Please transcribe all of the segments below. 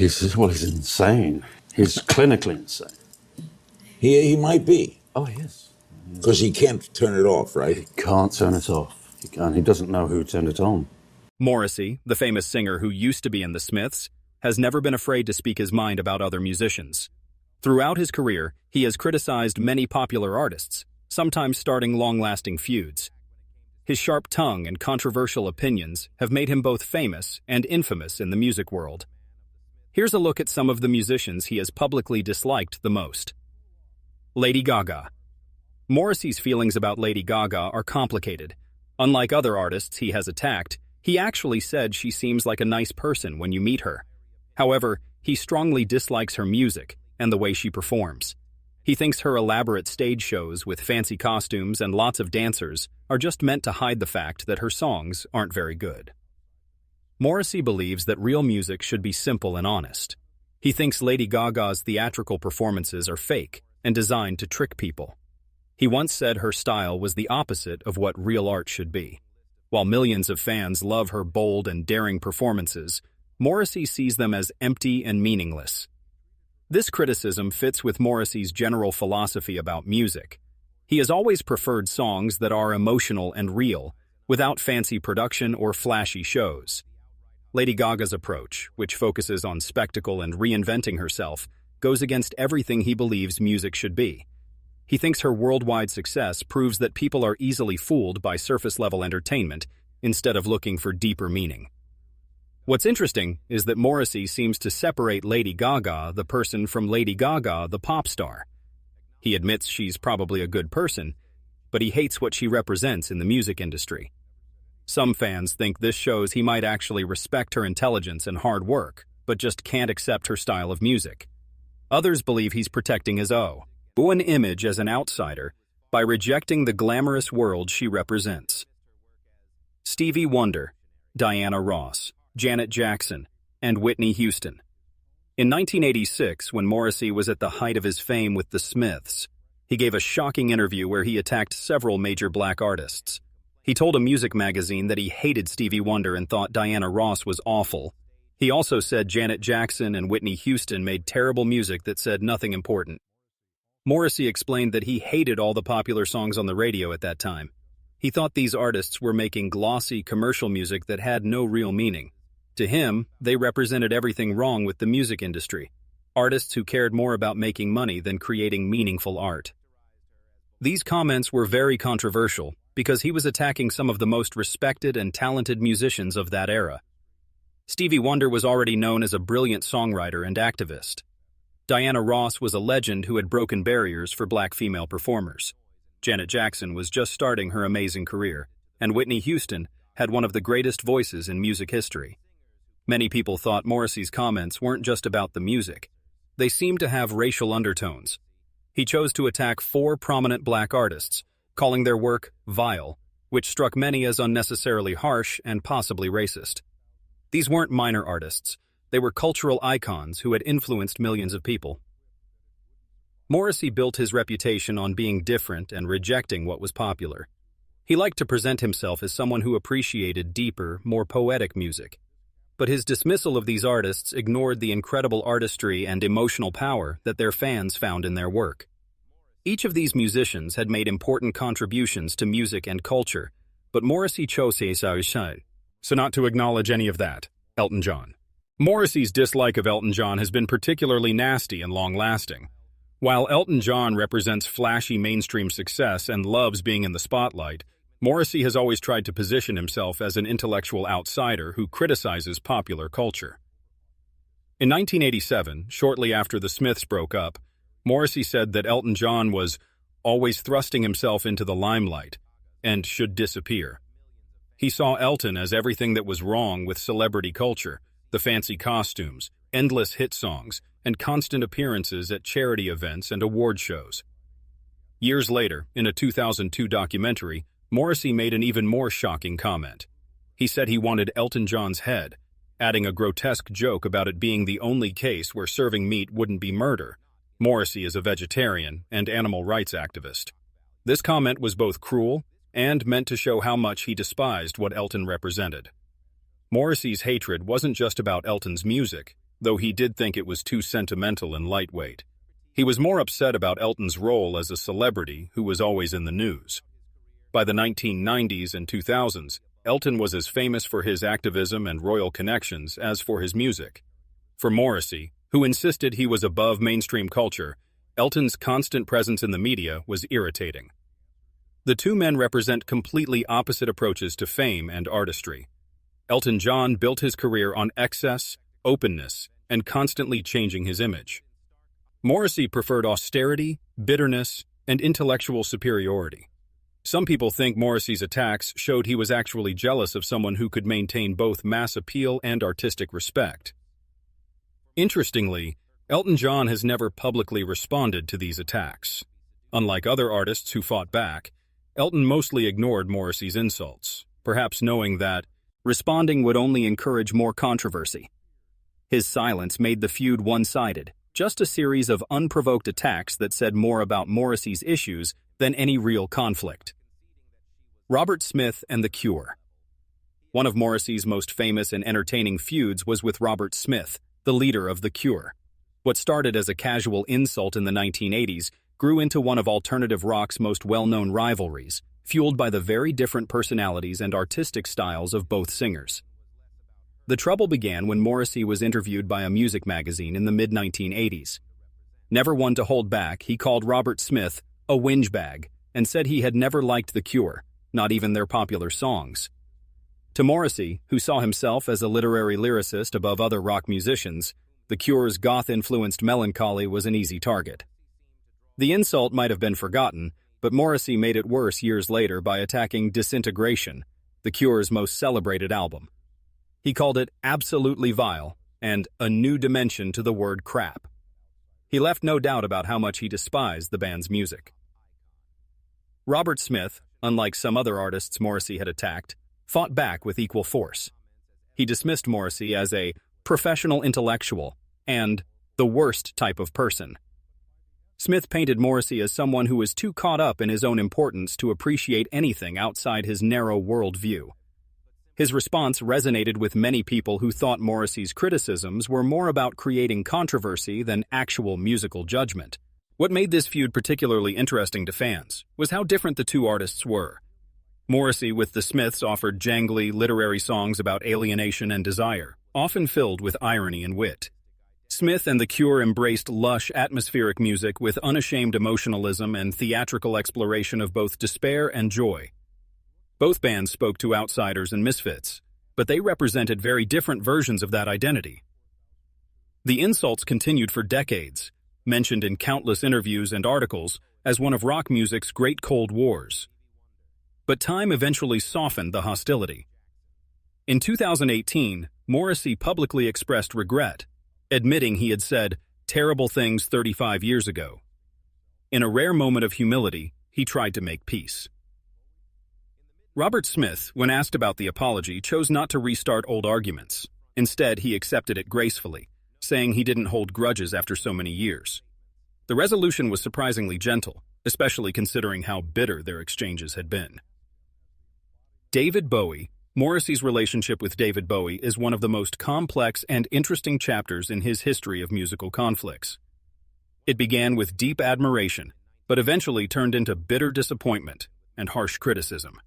He's insane. He's clinically insane. He might be. Oh, he is. Because he can't turn it off, right? He can't turn it off. He doesn't know who turned it on. Morrissey, the famous singer who used to be in the Smiths, has never been afraid to speak his mind about other musicians. Throughout his career, he has criticized many popular artists, sometimes starting long-lasting feuds. His sharp tongue and controversial opinions have made him both famous and infamous in the music world. Here's a look at some of the musicians he has publicly disliked the most. Lady Gaga. Morrissey's feelings about Lady Gaga are complicated. Unlike other artists he has attacked, he actually said she seems like a nice person when you meet her. However, he strongly dislikes her music and the way she performs. He thinks her elaborate stage shows with fancy costumes and lots of dancers are just meant to hide the fact that her songs aren't very good. Morrissey believes that real music should be simple and honest. He thinks Lady Gaga's theatrical performances are fake and designed to trick people. He once said her style was the opposite of what real art should be. While millions of fans love her bold and daring performances, Morrissey sees them as empty and meaningless. This criticism fits with Morrissey's general philosophy about music. He has always preferred songs that are emotional and real, without fancy production or flashy shows. Lady Gaga's approach, which focuses on spectacle and reinventing herself, goes against everything he believes music should be. He thinks her worldwide success proves that people are easily fooled by surface-level entertainment instead of looking for deeper meaning. What's interesting is that Morrissey seems to separate Lady Gaga, the person, from Lady Gaga, the pop star. He admits she's probably a good person, but he hates what she represents in the music industry. Some fans think this shows he might actually respect her intelligence and hard work, but just can't accept her style of music. Others believe he's protecting his own image as an outsider by rejecting the glamorous world she represents. Stevie Wonder, Diana Ross, Janet Jackson, and Whitney Houston. In 1986, when Morrissey was at the height of his fame with the Smiths, he gave a shocking interview where he attacked several major black artists. He told a music magazine that he hated Stevie Wonder and thought Diana Ross was awful. He also said Janet Jackson and Whitney Houston made terrible music that said nothing important. Morrissey explained that he hated all the popular songs on the radio at that time. He thought these artists were making glossy commercial music that had no real meaning. To him, they represented everything wrong with the music industry, artists who cared more about making money than creating meaningful art. These comments were very controversial because he was attacking some of the most respected and talented musicians of that era. Stevie Wonder was already known as a brilliant songwriter and activist. Diana Ross was a legend who had broken barriers for black female performers. Janet Jackson was just starting her amazing career, and Whitney Houston had one of the greatest voices in music history. Many people thought Morrissey's comments weren't just about the music. They seemed to have racial undertones. He chose to attack 4 prominent black artists, calling their work vile, which struck many as unnecessarily harsh and possibly racist. These weren't minor artists. They were cultural icons who had influenced millions of people. Morrissey built his reputation on being different and rejecting what was popular. He liked to present himself as someone who appreciated deeper, more poetic music. But his dismissal of these artists ignored the incredible artistry and emotional power that their fans found in their work. Each of these musicians had made important contributions to music and culture, but Morrissey chose so not to acknowledge any of that. Elton John. Morrissey's dislike of Elton John has been particularly nasty and long-lasting. While Elton John represents flashy mainstream success and loves being in the spotlight, Morrissey has always tried to position himself as an intellectual outsider who criticizes popular culture. In 1987, shortly after the Smiths broke up, Morrissey said that Elton John was always thrusting himself into the limelight and should disappear. He saw Elton as everything that was wrong with celebrity culture, the fancy costumes, endless hit songs, and constant appearances at charity events and award shows. Years later, in a 2002 documentary, Morrissey made an even more shocking comment. He said he wanted Elton John's head, adding a grotesque joke about it being the only case where serving meat wouldn't be murder. Morrissey is a vegetarian and animal rights activist. This comment was both cruel and meant to show how much he despised what Elton represented. Morrissey's hatred wasn't just about Elton's music, though he did think it was too sentimental and lightweight. He was more upset about Elton's role as a celebrity who was always in the news. By the 1990s and 2000s, Elton was as famous for his activism and royal connections as for his music. For Morrissey, who insisted he was above mainstream culture, Elton's constant presence in the media was irritating. The two men represent completely opposite approaches to fame and artistry. Elton John built his career on excess, openness, and constantly changing his image. Morrissey preferred austerity, bitterness, and intellectual superiority. Some people think Morrissey's attacks showed he was actually jealous of someone who could maintain both mass appeal and artistic respect. Interestingly, Elton John has never publicly responded to these attacks. Unlike other artists who fought back, Elton mostly ignored Morrissey's insults, perhaps knowing that responding would only encourage more controversy. His silence made the feud one-sided, just a series of unprovoked attacks that said more about Morrissey's issues than any real conflict. Robert Smith and The Cure. One of Morrissey's most famous and entertaining feuds was with Robert Smith, the leader of The Cure. What started as a casual insult in the 1980s grew into one of alternative rock's most well-known rivalries, fueled by the very different personalities and artistic styles of both singers. The trouble began when Morrissey was interviewed by a music magazine in the mid-1980s. Never one to hold back, he called Robert Smith a whinge bag and said he had never liked The Cure, not even their popular songs. To Morrissey, who saw himself as a literary lyricist above other rock musicians, The Cure's goth-influenced melancholy was an easy target. The insult might have been forgotten, but Morrissey made it worse years later by attacking Disintegration, The Cure's most celebrated album. He called it absolutely vile and a new dimension to the word crap. He left no doubt about how much he despised the band's music. Robert Smith, unlike some other artists Morrissey had attacked, fought back with equal force. He dismissed Morrissey as a professional intellectual and the worst type of person. Smith painted Morrissey as someone who was too caught up in his own importance to appreciate anything outside his narrow worldview. His response resonated with many people who thought Morrissey's criticisms were more about creating controversy than actual musical judgment. What made this feud particularly interesting to fans was how different the two artists were. Morrissey with the Smiths offered jangly, literary songs about alienation and desire, often filled with irony and wit. Smith and The Cure embraced lush, atmospheric music with unashamed emotionalism and theatrical exploration of both despair and joy. Both bands spoke to outsiders and misfits, but they represented very different versions of that identity. The insults continued for decades, mentioned in countless interviews and articles as one of rock music's great Cold Wars. But time eventually softened the hostility. In 2018, Morrissey publicly expressed regret, admitting he had said terrible things 35 years ago. In a rare moment of humility, he tried to make peace. Robert Smith, when asked about the apology, chose not to restart old arguments. Instead, he accepted it gracefully, saying he didn't hold grudges after so many years. The resolution was surprisingly gentle, especially considering how bitter their exchanges had been. David Bowie. Morrissey's relationship with David Bowie is one of the most complex and interesting chapters in his history of musical conflicts. It began with deep admiration, but eventually turned into bitter disappointment and harsh criticism.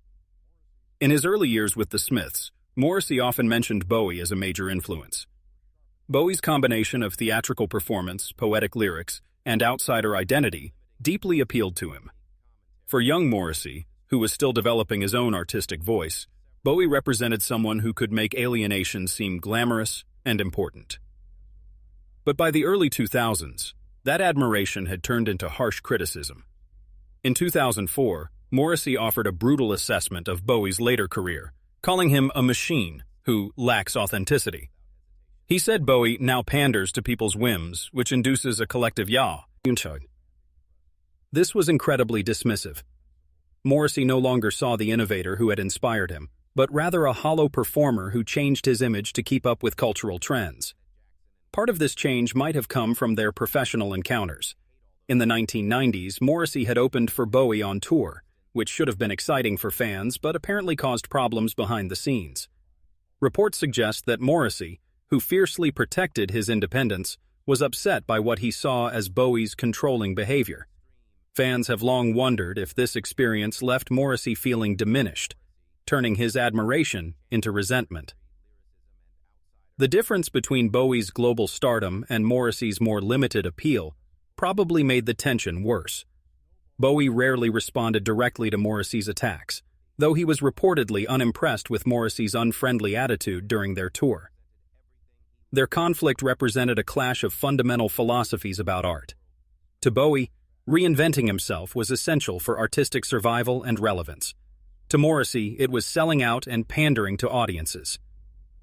In his early years with the Smiths, Morrissey often mentioned Bowie as a major influence. Bowie's combination of theatrical performance, poetic lyrics, and outsider identity deeply appealed to him. For young Morrissey, who was still developing his own artistic voice, Bowie represented someone who could make alienation seem glamorous and important. But by the early 2000s, that admiration had turned into harsh criticism. In 2004, Morrissey offered a brutal assessment of Bowie's later career, calling him a machine who lacks authenticity. He said Bowie now panders to people's whims, which induces a collective yaw. This was incredibly dismissive. Morrissey no longer saw the innovator who had inspired him, but rather a hollow performer who changed his image to keep up with cultural trends. Part of this change might have come from their professional encounters. In the 1990s, Morrissey had opened for Bowie on tour, which should have been exciting for fans but apparently caused problems behind the scenes. Reports suggest that Morrissey, who fiercely protected his independence, was upset by what he saw as Bowie's controlling behavior. Fans have long wondered if this experience left Morrissey feeling diminished, turning his admiration into resentment. The difference between Bowie's global stardom and Morrissey's more limited appeal probably made the tension worse. Bowie rarely responded directly to Morrissey's attacks, though he was reportedly unimpressed with Morrissey's unfriendly attitude during their tour. Their conflict represented a clash of fundamental philosophies about art. To Bowie, reinventing himself was essential for artistic survival and relevance. To Morrissey, it was selling out and pandering to audiences.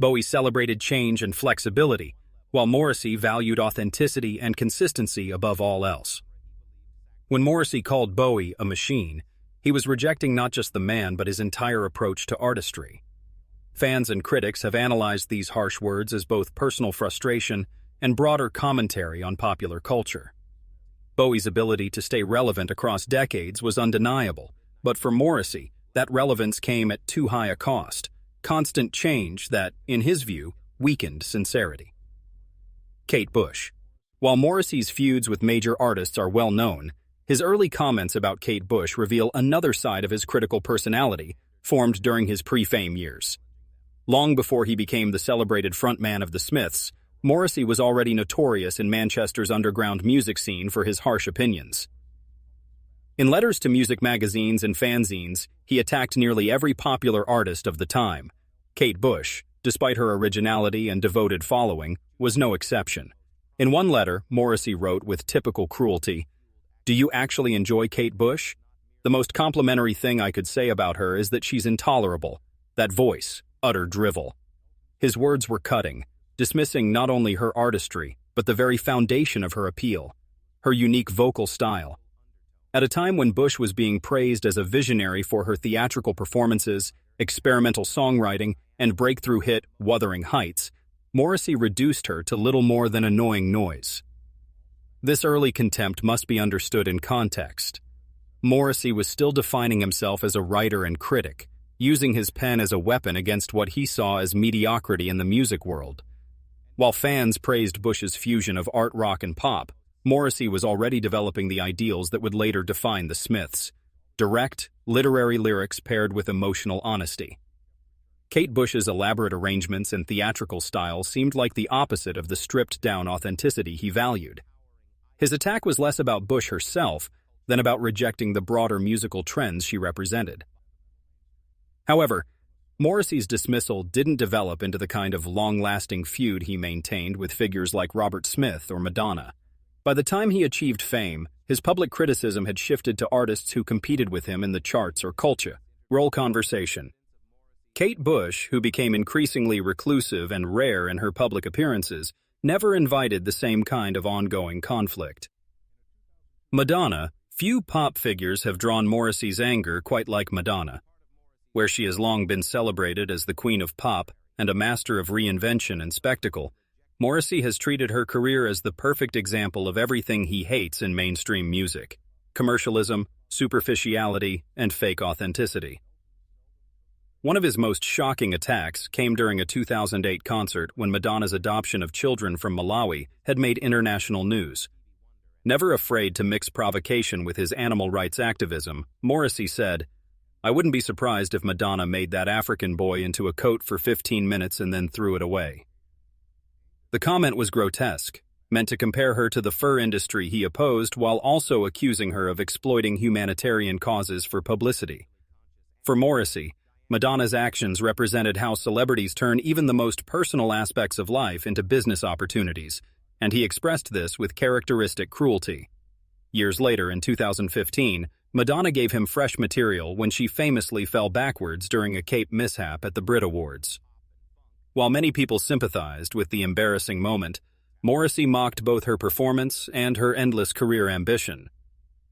Bowie celebrated change and flexibility, while Morrissey valued authenticity and consistency above all else. When Morrissey called Bowie a machine, he was rejecting not just the man but his entire approach to artistry. Fans and critics have analyzed these harsh words as both personal frustration and broader commentary on popular culture. Bowie's ability to stay relevant across decades was undeniable, but for Morrissey, that relevance came at too high a cost, constant change that, in his view, weakened sincerity. Kate Bush. While Morrissey's feuds with major artists are well known, his early comments about Kate Bush reveal another side of his critical personality formed during his pre-fame years. Long before he became the celebrated frontman of the Smiths, Morrissey was already notorious in Manchester's underground music scene for his harsh opinions. In letters to music magazines and fanzines, he attacked nearly every popular artist of the time. Kate Bush, despite her originality and devoted following, was no exception. In one letter, Morrissey wrote with typical cruelty, "Do you actually enjoy Kate Bush? The most complimentary thing I could say about her is that she's intolerable. That voice, utter drivel." His words were cutting, dismissing not only her artistry, but the very foundation of her appeal, her unique vocal style. At a time when Bush was being praised as a visionary for her theatrical performances, experimental songwriting, and breakthrough hit Wuthering Heights, Morrissey reduced her to little more than annoying noise. This early contempt must be understood in context. Morrissey was still defining himself as a writer and critic, using his pen as a weapon against what he saw as mediocrity in the music world. While fans praised Bush's fusion of art, rock, and pop, Morrissey was already developing the ideals that would later define the Smiths: direct, literary lyrics paired with emotional honesty. Kate Bush's elaborate arrangements and theatrical style seemed like the opposite of the stripped-down authenticity he valued. His attack was less about Bush herself than about rejecting the broader musical trends she represented. However, Morrissey's dismissal didn't develop into the kind of long-lasting feud he maintained with figures like Robert Smith or Madonna. By the time he achieved fame, his public criticism had shifted to artists who competed with him in the charts or culture. Roll conversation. Kate Bush, who became increasingly reclusive and rare in her public appearances, never invited the same kind of ongoing conflict. Madonna. Few pop figures have drawn Morrissey's anger quite like Madonna. Where she has long been celebrated as the queen of pop and a master of reinvention and spectacle, Morrissey has treated her career as the perfect example of everything he hates in mainstream music: commercialism, superficiality, and fake authenticity. One of his most shocking attacks came during a 2008 concert when Madonna's adoption of children from Malawi had made international news. Never afraid to mix provocation with his animal rights activism, Morrissey said, "I wouldn't be surprised if Madonna made that African boy into a coat for 15 minutes and then threw it away." The comment was grotesque, meant to compare her to the fur industry he opposed while also accusing her of exploiting humanitarian causes for publicity. For Morrissey, Madonna's actions represented how celebrities turn even the most personal aspects of life into business opportunities, and he expressed this with characteristic cruelty. Years later, in 2015, Madonna gave him fresh material when she famously fell backwards during a cape mishap at the Brit Awards. While many people sympathized with the embarrassing moment, Morrissey mocked both her performance and her endless career ambition.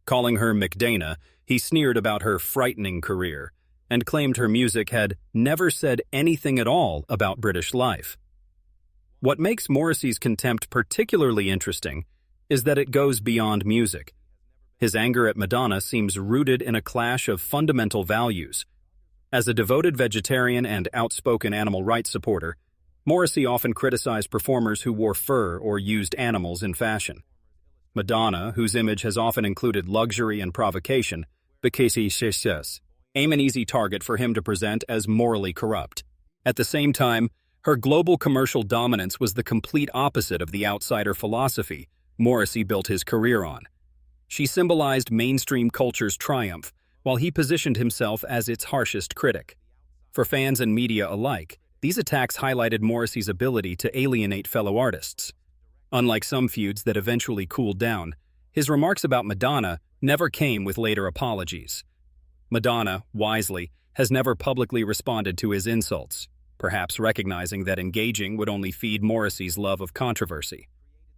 Calling her McDana, he sneered about her frightening career and claimed her music had never said anything at all about British life. What makes Morrissey's contempt particularly interesting is that it goes beyond music. His anger at Madonna seems rooted in a clash of fundamental values. As a devoted vegetarian and outspoken animal rights supporter, Morrissey often criticized performers who wore fur or used animals in fashion. Madonna, whose image has often included luxury and provocation, became an easy target for him to present as morally corrupt. At the same time, her global commercial dominance was the complete opposite of the outsider philosophy Morrissey built his career on. She symbolized mainstream culture's triumph, while he positioned himself as its harshest critic. For fans and media alike, these attacks highlighted Morrissey's ability to alienate fellow artists. Unlike some feuds that eventually cooled down, his remarks about Madonna never came with later apologies. Madonna, wisely, has never publicly responded to his insults, perhaps recognizing that engaging would only feed Morrissey's love of controversy.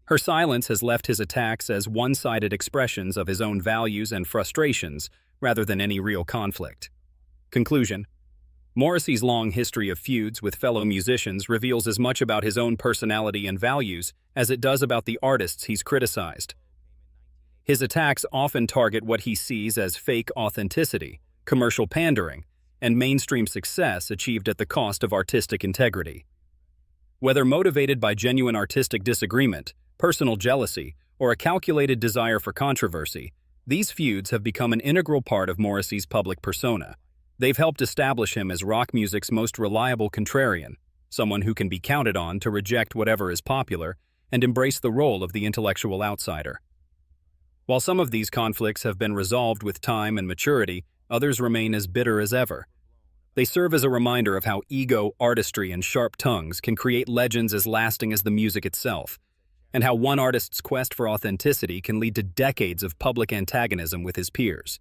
Her silence has left his attacks as one-sided expressions of his own values and frustrations rather than any real conflict. Conclusion: Morrissey's long history of feuds with fellow musicians reveals as much about his own personality and values as it does about the artists he's criticized. His attacks often target what he sees as fake authenticity, commercial pandering, and mainstream success achieved at the cost of artistic integrity. Whether motivated by genuine artistic disagreement, personal jealousy, or a calculated desire for controversy, these feuds have become an integral part of Morrissey's public persona. They've helped establish him as rock music's most reliable contrarian, someone who can be counted on to reject whatever is popular and embrace the role of the intellectual outsider. While some of these conflicts have been resolved with time and maturity, others remain as bitter as ever. They serve as a reminder of how ego, artistry, and sharp tongues can create legends as lasting as the music itself, and how one artist's quest for authenticity can lead to decades of public antagonism with his peers.